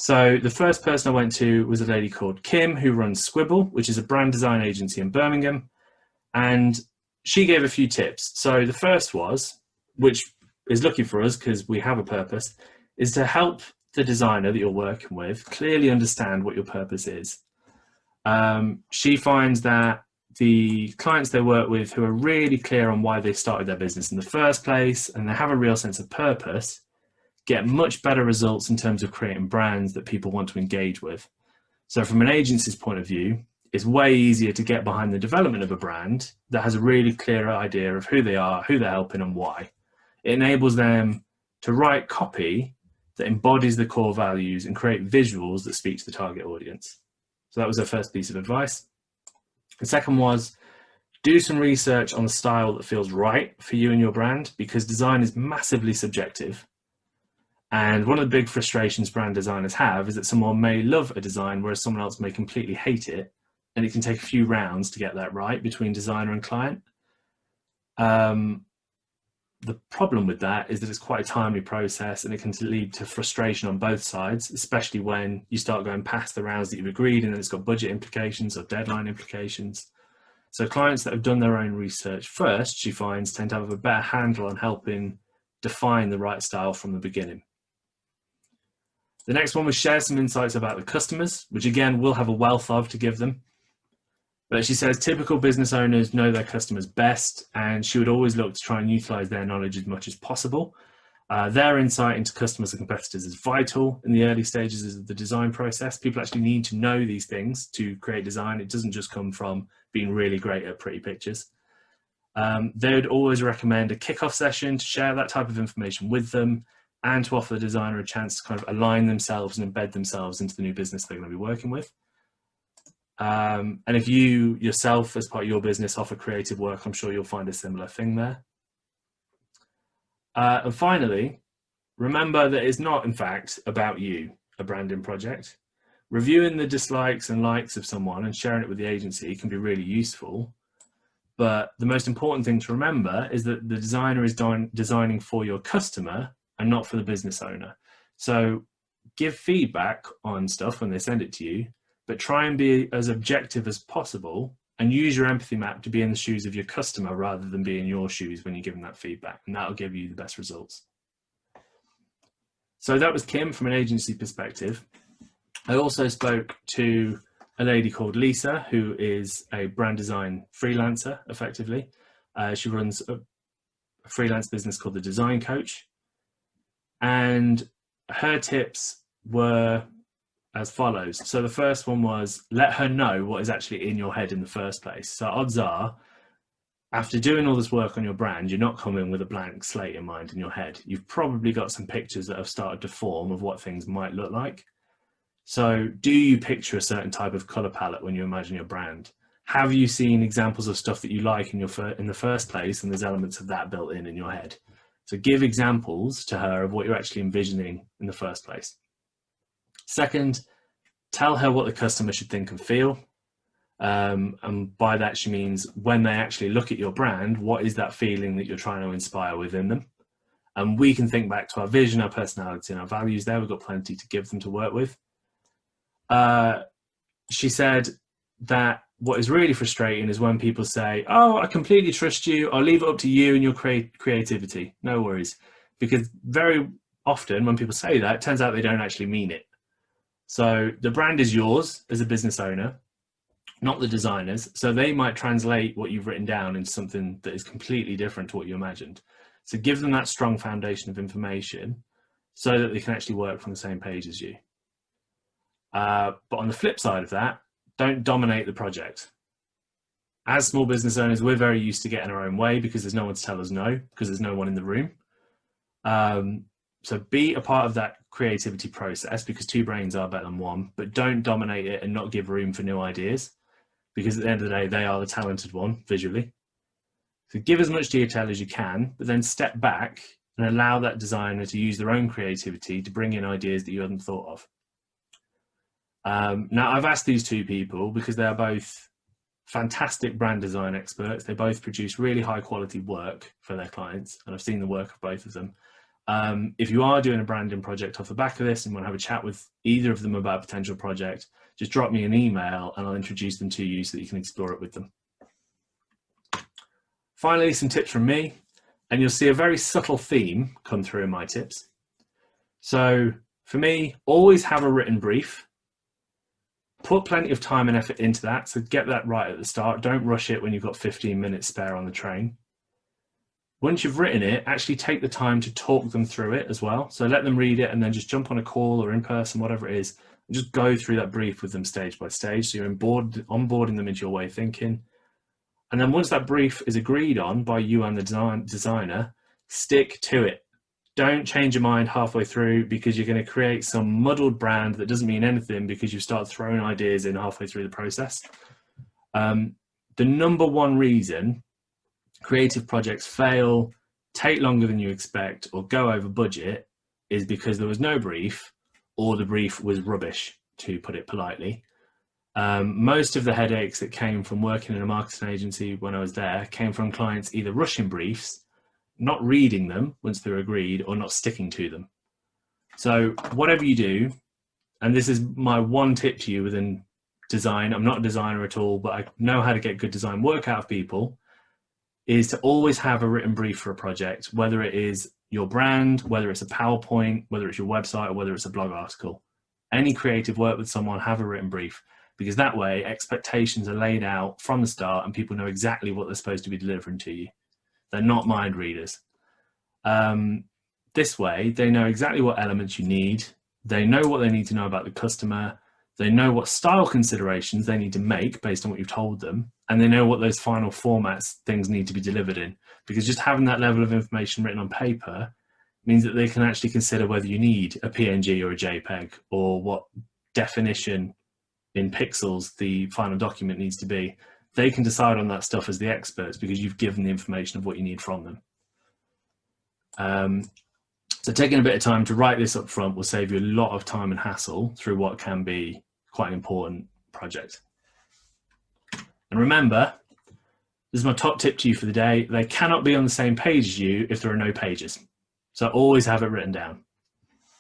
So the first person I went to was a lady called Kim, who runs Squibble, which is a brand design agency in Birmingham. And she gave a few tips. So the first was, which is lucky for us because we have a purpose, is to help the designer that you're working with clearly understand what your purpose is. She finds that the clients they work with who are really clear on why they started their business in the first place and they have a real sense of purpose get much better results in terms of creating brands that people want to engage with. So from an agency's point of view, it's way easier to get behind the development of a brand that has a really clear idea of who they are, who they're helping and why. It enables them to write copy that embodies the core values and create visuals that speak to the target audience. So that was her first piece of advice. The second was do some research on the style that feels right for you and your brand, because design is massively subjective. And one of the big frustrations brand designers have is that someone may love a design whereas someone else may completely hate it. And it can take a few rounds to get that right between designer and client. The problem with that is that it's quite a timely process and it can lead to frustration on both sides, especially when you start going past the rounds that you've agreed and then it's got budget implications or deadline implications. So clients that have done their own research first, she finds, tend to have a better handle on helping define the right style from the beginning. The next one was share some insights about the customers, which again, we'll have a wealth of to give them. But she says typical business owners know their customers best, and she would always look to try and utilize their knowledge as much as possible. Their insight into customers and competitors is vital in the early stages of the design process. People actually need to know these things to create design. It doesn't just come from being really great at pretty pictures. They would always recommend a kickoff session to share that type of information with them and to offer the designer a chance to kind of align themselves and embed themselves into the new business they're going to be working with. And if you yourself, as part of your business, offer creative work, I'm sure you'll find a similar thing there. And finally, remember that it's not, in fact, about you, a branding project. Reviewing the dislikes and likes of someone and sharing it with the agency can be really useful. But the most important thing to remember is that the designer is designing for your customer and not for the business owner. So give feedback on stuff when they send it to you, but try and be as objective as possible and use your empathy map to be in the shoes of your customer rather than be in your shoes when you're giving that feedback, and that'll give you the best results. So that was Kim from an agency perspective. I also spoke to a lady called Lisa, who is a brand design freelancer, effectively. She runs a freelance business called The Design Coach. And her tips were as follows. So the first one was let her know what is actually in your head in the first place. So odds are, after doing all this work on your brand, you're not coming with a blank slate in mind in your head. You've probably got some pictures that have started to form of what things might look like. So do you picture a certain type of color palette when you imagine your brand? Have you seen examples of stuff that you like in the first place, and there's elements of that built in your head? So give examples to her of what you're actually envisioning in the first place. Second, tell her what the customer should think and feel. And by that, she means when they actually look at your brand, what is that feeling that you're trying to inspire within them? And we can think back to our vision, our personality, and our values there. We've got plenty to give them to work with. She said that what is really frustrating is when people say, oh, I completely trust you. I'll leave it up to you and your creativity. No worries. Because very often when people say that, it turns out they don't actually mean it. So the brand is yours as a business owner, not the designer's. So they might translate what you've written down into something that is completely different to what you imagined. So give them that strong foundation of information so that they can actually work from the same page as you. But on the flip side of that, don't dominate the project. As small business owners, we're very used to getting our own way because there's no one to tell us no, because there's no one in the room. So be a part of that creativity process, because two brains are better than one, but don't dominate it and not give room for new ideas, because at the end of the day, they are the talented one visually. So give as much detail as you can, but then step back and allow that designer to use their own creativity to bring in ideas that you hadn't thought of. Now, I've asked these two people because they are both fantastic brand design experts. They both produce really high quality work for their clients, and I've seen the work of both of them. If you are doing a branding project off the back of this and want to have a chat with either of them about a potential project, just drop me an email and I'll introduce them to you so that you can explore it with them. Finally, some tips from me, and you'll see a very subtle theme come through in my tips. So for me, always have a written brief. Put plenty of time and effort into that, so get that right at the start. Don't rush it when you've got 15 minutes spare on the train. Once you've written it, actually take the time to talk them through it as well. So let them read it and then just jump on a call or in person, whatever it is, and just go through that brief with them stage by stage. So you're onboarding them into your way of thinking. And then once that brief is agreed on by you and the designer, stick to it. Don't change your mind halfway through because you're going to create some muddled brand that doesn't mean anything because you start throwing ideas in halfway through the process. The number one reason creative projects fail, take longer than you expect, or go over budget is because there was no brief or the brief was rubbish, to put it politely. Most of the headaches that came from working in a marketing agency when I was there came from clients either rushing briefs, not reading them once they're agreed, or not sticking to them. So whatever you do, and this is my one tip to you within design, I'm not a designer at all, but I know how to get good design work out of people, is to always have a written brief for a project, whether it is your brand, whether it's a PowerPoint, whether it's your website, or whether it's a blog article. Any creative work with someone, have a written brief, because that way expectations are laid out from the start and people know exactly what they're supposed to be delivering to you. They're not mind readers. This way, they know exactly what elements you need. They know what they need to know about the customer. They know what style considerations they need to make based on what you've told them. And they know what those final formats things need to be delivered in. Because just having that level of information written on paper means that they can actually consider whether you need a PNG or a JPEG, or what definition in pixels the final document needs to be. They can decide on that stuff as the experts because you've given the information of what you need from them. So taking a bit of time to write this up front will save you a lot of time and hassle through what can be quite an important project. And remember, this is my top tip to you for the day. They cannot be on the same page as you if there are no pages. So always have it written down.